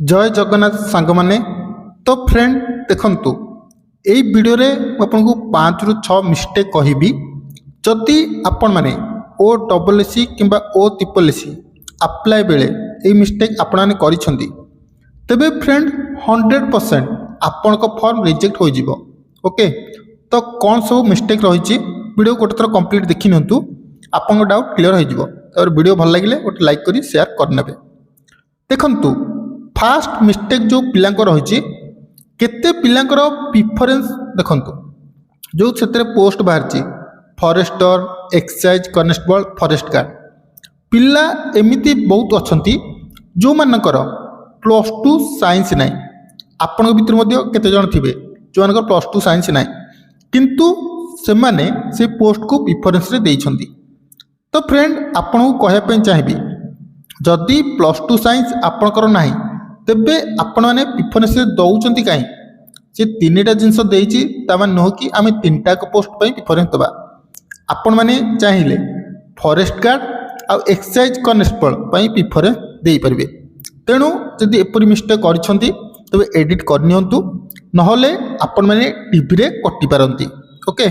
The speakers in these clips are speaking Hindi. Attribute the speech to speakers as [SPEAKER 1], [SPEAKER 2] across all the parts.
[SPEAKER 1] जय जगन्नाथ सांग माने। तो फ्रेंड देखंतु एई वीडियो रे आपको 5 रु 6 मिस्टेक कहबी। जदि आपण माने ओ डबल एसी किंबा ओ ट्रिपल एसी अप्लाई बेले एई मिस्टेक आपण माने करिसंती तबे फ्रेंड 100% आपण को फॉर्म रिजेक्ट हो जिवो। ओके, तो कौन सब मिस्टेक रही वीडियो गोटे थर कंप्लीट देखि नंतु आपन डाउट क्लियर हो जिवो। और वीडियो भल लागिले गोटे लाइक करी शेयर करनेबे। देखंतु फास्ट मिस्टेक जो पिलांकर रही केते पिलांकर प्रिफरेंस देखंतु जो क्षेत्र पोस्ट बाहर forester excise constable forest guard पिला एमिति बहुत अच्छी जो मानकर +2 साइंस ना आपण भीतर केते जन थिबे जो मानकर +2 साइंस ना किंतु से माने से पोस्ट को प्रिफरेंस रे देइछंती। तो फ्रेंड आपन को कहया चाहिए जदि +2 साइंस आपणकर ना तेबे आपण मैंने प्रिफरेंस दौरान कहीं से 3टा जिनस देती नुह कि आम 3टा पोस्ट पर प्रिफरेंस दबा। आपण मैंने चाहिए फॉरेस्ट गार्ड आ एक्साइज कनेस्टेबल प्रिफरेंस दे पारे। तेणु जदि एपरी मिस्टेक करछंती तबे एडिट करनी नहले आपण मैंने टीवी रे कटि पारंती। ओके,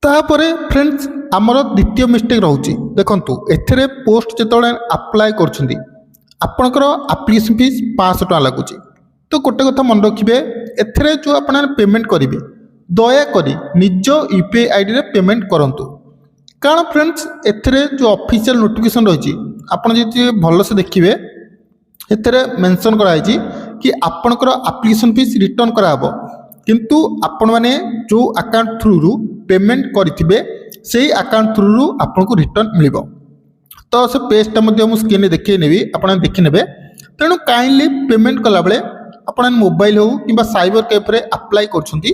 [SPEAKER 1] तापरे फ्रेंड्स आमर द्वितीय मिस्टेक रोचे देखंतु एथरे पोस्ट जेतले अप्लाई करछंती आपणकर एप्लिकेशन फीस 500 टका लगुच। तो गोटे कथा मन रखिए एथरे जो आप पेमेंट करेंगे दयाकोरी निज यूपीआई आईडी रे पेमेंट करंतु। कारण फ्रेंड्स एथरे जो ऑफिशियल नोटिफिकेशन रही आपन जी भल से देखिए एथरे मेंशन कराई कि आपणकर एप्लिकेशन फीस रिटर्न कराबो किंतु आपण माने जो अकाउंट थ्रू रु पेमेंट करिथिबे सेही अकाउंट थ्रू रु आपनको रिटर्न मिलिबो। तो से पेजटा मुझे स्क्रीन देखिए नेबी आपन देखि नेबे। तेणु काइंडली पेमेंट कला बेले आपन मोबाइल हो कि साइबर कैफे अप्लाई करछंती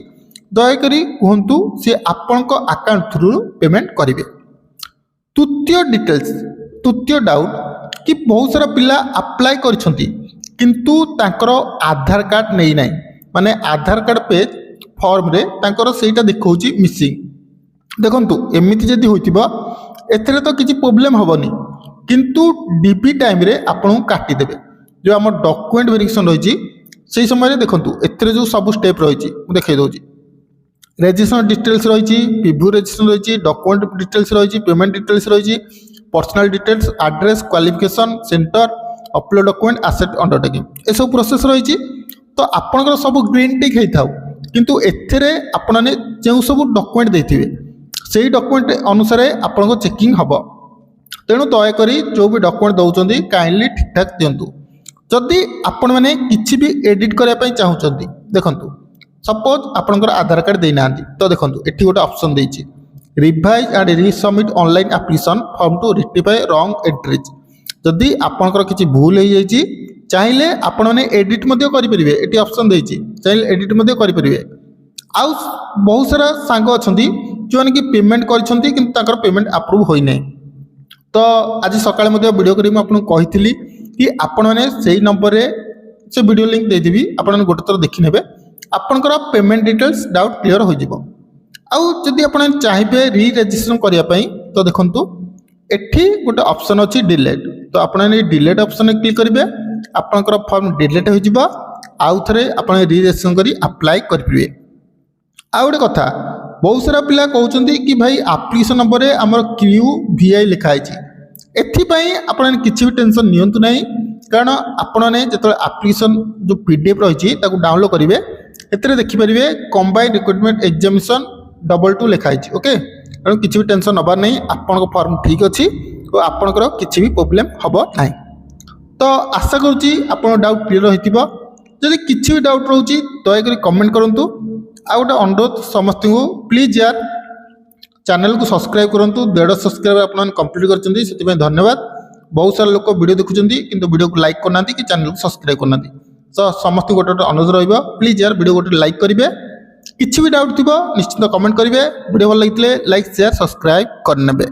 [SPEAKER 1] दयाकोरी कहतु सी आपण अकाउंट थ्रू पेमेंट करेंगे। तृतीय डाउट कि बहुत सारा पिला अप्लाई करछंती किंतु तांकर आधार कार्ड नहीं ना माने आधार कार्ड पेज फॉर्म रे तांकर सेटा देखौची मिसिंग। देखंतु एमिति जदी होइतिबा एथरे तो किसी प्रॉब्लम हेनी किंतु डीपी टाइम रे आपन काटी देबे। जो आम डॉक्यूमेंट वेरिफिकेशन रही से समय देखंतु एथरे जो सब स्टेप रही देखै दउची रजिस्ट्रेशन डिटेल्स रही प्रीव्यू रजिस्ट्रेशन रही डॉक्यूमेंट डिटेल्स रही पेमेंट डिटेल्स रही personal details address qualification centre upload document asset undertaking ए सब प्रोसेस रही। तो आपनकर सब ग्रीन टिक होई थाउ किंतु एथरे आपन ने जो सब डॉक्यूमेंट देथिबे से डॉक्यूमेंट अनुसार आपन को चेकिंग हम। तेणु दयाकोरी जो भी डॉक्यूमेंट दौरान काइंडली ठीक ठाक दिंतु। जदि आपण मैंने किसी भी एडिट करने चाहते देखंतु सपोज आपनकर आधार कार्ड देना तो देखंतु एठी गोटे ऑप्शन देछि revise and resubmit online application form to rectify wrong entries. जदि आपनकर किसी भूल हो जाइए चाहिए आपण मैंने एडिट मध्य करि परिबे एठी ऑप्शन देछि चाहिए एडिट मध्य करि परिबे। आउ बहुत सारा सांग अछंती जो कि पेमेंट करछंती किंतु ताकर पेमेंट अप्रूव होई नै। तो आज सकाळे मध्ये वीडियो करी मैं आपन कहितली कि आपण माने सेही नंबर रे से वीडियो लिंक दे देबी आपण गोटे थर देखि नेबे आपनकर पेमेंट डिटेल्स डाउट क्लियर हो जिवो। आउ जदि आपण चाहिबे री रजिस्ट्रेशन करिया पई तो देखंतु एठी गोटे ऑप्शन अछि डिलीट। तो आपण ने डिलीट ऑप्शन क्लिक करिवे आपनकर फॉर्म डिलीट हो जिवो। आउ थरे आपण री रजिस्ट्रेशन करी अप्लाई कर परिवे। आ गोटे कथा बहुत सारा पिला कहते कि भाई एप्लिकेशन नंबर रे हमर QVI लिखाई एथिपाई आपण किसी भी टेंशन नियंतु नहीं। कारण आपण ने जत एप्लिकेशन जो PDF रही डाउनलोड करेंगे एते देखिपारे कंबाइंड रिक्रूटमेंट एग्जामिनेशन 22 लिखाई। ओके, कारण किसी भी टेंशन नबार नहीं आपण फॉर्म ठीक अच्छी और आपणकर किसी भी प्रॉब्लम हम ना। तो आशा करुँची आपण डाउट क्लियर होइतिबो। जदि किसी भी डाउट रोची दयाकोरी कमेंट करंतु। आ गोटे अनुरोध समस्त को प्लीज यार चैनल को सब्सक्राइब करंतु। 150 सब्सक्राइबर आपन कंप्लीट करछंती सेति धन्यवाद। बहुत सारा लोक वीडियो देखुछंती किंतु वीडियो को लाइक करना कि चैनल को सब्सक्राइब करना। तो समस्त गोटे अनुरोध रहिबा प्लीज यार वीडियो गोटे लाइक करिवे। किछि भी डाउट थिबो निश्चित कमेंट करिवे। वीडियो भल लागितले लाइक शेयर सब्सक्राइब करनेबे।